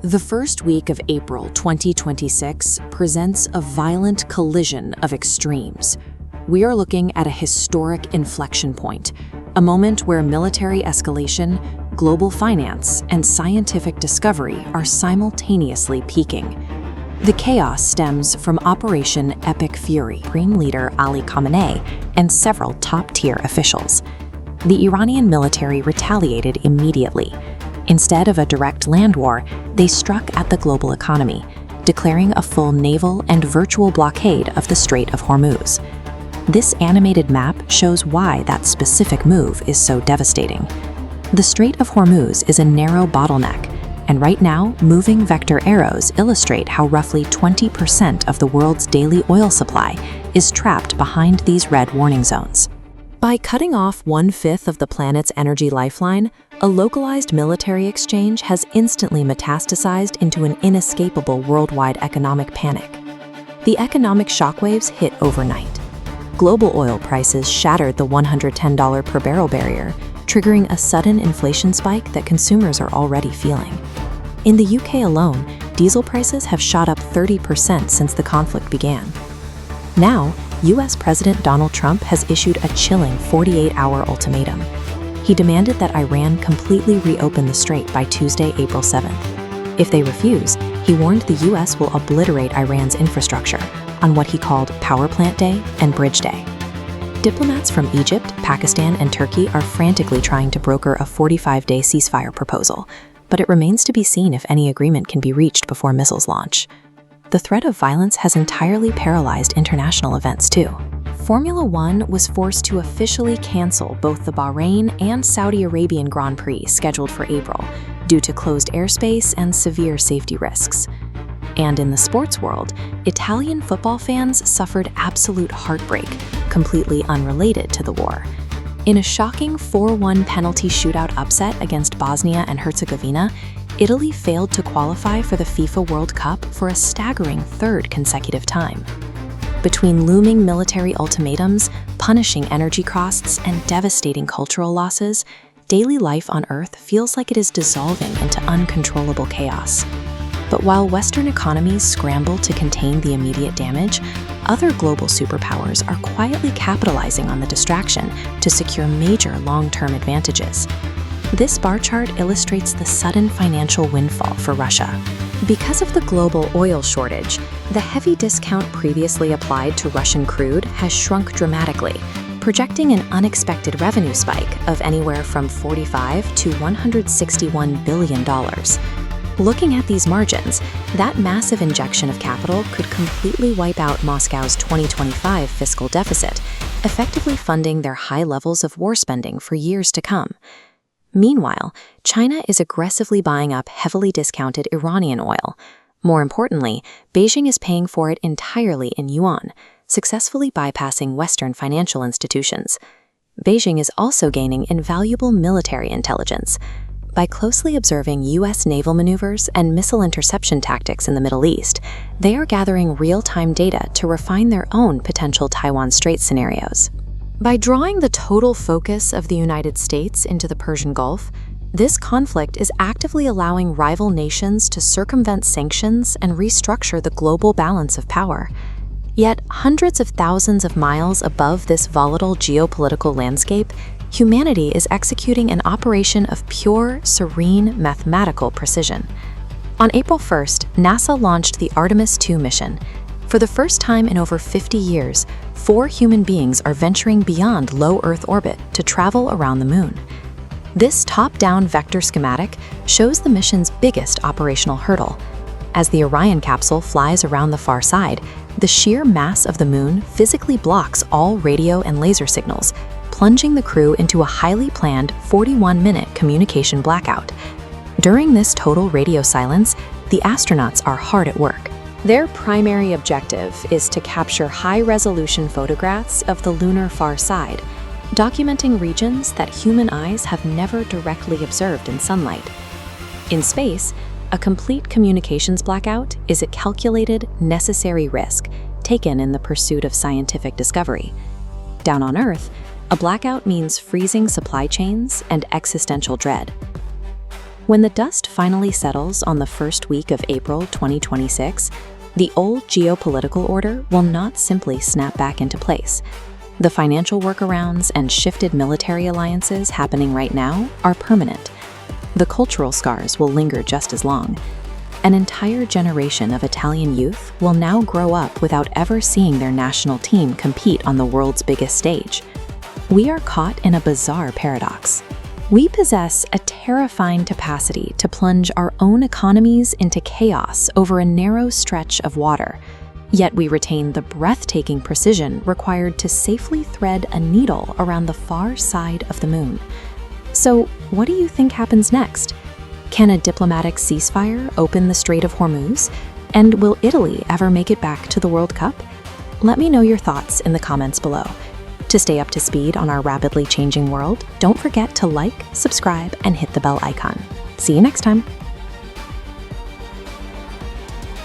The first week of April 2026 presents a violent collision of extremes. We are looking at a historic inflection point, a moment where military escalation, global finance, and scientific discovery are simultaneously peaking. The chaos stems from Operation Epic Fury, Supreme Leader Ali Khamenei, and several top-tier officials. The Iranian military retaliated immediately. Instead of a direct land war, they struck at the global economy, declaring a full naval and virtual blockade of the Strait of Hormuz. This animated map shows why that specific move is so devastating. The Strait of Hormuz is a narrow bottleneck, and right now, moving vector arrows illustrate how roughly 20% of the world's daily oil supply is trapped behind these red warning zones. By cutting off 1/5 of the planet's energy lifeline, a localized military exchange has instantly metastasized into an inescapable worldwide economic panic. The economic shockwaves hit overnight. Global oil prices shattered the $110 per barrel barrier, triggering a sudden inflation spike that consumers are already feeling. In the UK alone, diesel prices have shot up 30% since the conflict began. Now, US President Donald Trump has issued a chilling 48-hour ultimatum. He demanded that Iran completely reopen the strait by Tuesday, April 7th. If they refuse, he warned the US will obliterate Iran's infrastructure on what he called Power Plant Day and Bridge Day. Diplomats from Egypt, Pakistan, and Turkey are frantically trying to broker a 45-day ceasefire proposal, but it remains to be seen if any agreement can be reached before missiles launch. The threat of violence has entirely paralyzed international events too. Formula One was forced to officially cancel both the Bahrain and Saudi Arabian Grand Prix scheduled for April due to closed airspace and severe safety risks. And in the sports world, Italian football fans suffered absolute heartbreak, completely unrelated to the war. In a shocking 4-1 penalty shootout upset against Bosnia and Herzegovina, Italy failed to qualify for the FIFA World Cup for a staggering third consecutive time. Between looming military ultimatums, punishing energy costs, and devastating cultural losses, daily life on Earth feels like it is dissolving into uncontrollable chaos. But while Western economies scramble to contain the immediate damage, other global superpowers are quietly capitalizing on the distraction to secure major long-term advantages. This bar chart illustrates the sudden financial windfall for Russia. Because of the global oil shortage, the heavy discount previously applied to Russian crude has shrunk dramatically, projecting an unexpected revenue spike of anywhere from $45 to $161 billion. Looking at these margins, that massive injection of capital could completely wipe out Moscow's 2025 fiscal deficit, effectively funding their high levels of war spending for years to come. Meanwhile, China is aggressively buying up heavily discounted Iranian oil. More importantly, Beijing is paying for it entirely in yuan, successfully bypassing Western financial institutions. Beijing is also gaining invaluable military intelligence. By closely observing US naval maneuvers and missile interception tactics in the Middle East, they are gathering real-time data to refine their own potential Taiwan Strait scenarios. By drawing the total focus of the United States into the Persian Gulf, this conflict is actively allowing rival nations to circumvent sanctions and restructure the global balance of power. Yet, hundreds of thousands of miles above this volatile geopolitical landscape, humanity is executing an operation of pure, serene mathematical precision. On April 1st, NASA launched the Artemis II mission. For the first time in over 50 years, 4 human beings are venturing beyond low Earth orbit to travel around the Moon. This top-down vector schematic shows the mission's biggest operational hurdle. As the Orion capsule flies around the far side, the sheer mass of the Moon physically blocks all radio and laser signals, plunging the crew into a highly planned 41-minute communication blackout. During this total radio silence, the astronauts are hard at work. Their primary objective is to capture high-resolution photographs of the lunar far side, documenting regions that human eyes have never directly observed in sunlight. In space, a complete communications blackout is a calculated, necessary risk taken in the pursuit of scientific discovery. Down on Earth, a blackout means freezing supply chains and existential dread. When the dust finally settles on the first week of April 2026, the old geopolitical order will not simply snap back into place. The financial workarounds and shifted military alliances happening right now are permanent. The cultural scars will linger just as long. An entire generation of Italian youth will now grow up without ever seeing their national team compete on the world's biggest stage. We are caught in a bizarre paradox. We possess a terrifying capacity to plunge our own economies into chaos over a narrow stretch of water, yet we retain the breathtaking precision required to safely thread a needle around the far side of the moon. So, what do you think happens next? Can a diplomatic ceasefire open the Strait of Hormuz? And will Italy ever make it back to the World Cup? Let me know your thoughts in the comments below. To stay up to speed on our rapidly changing world, don't forget to like, subscribe, and hit the bell icon. See you next time.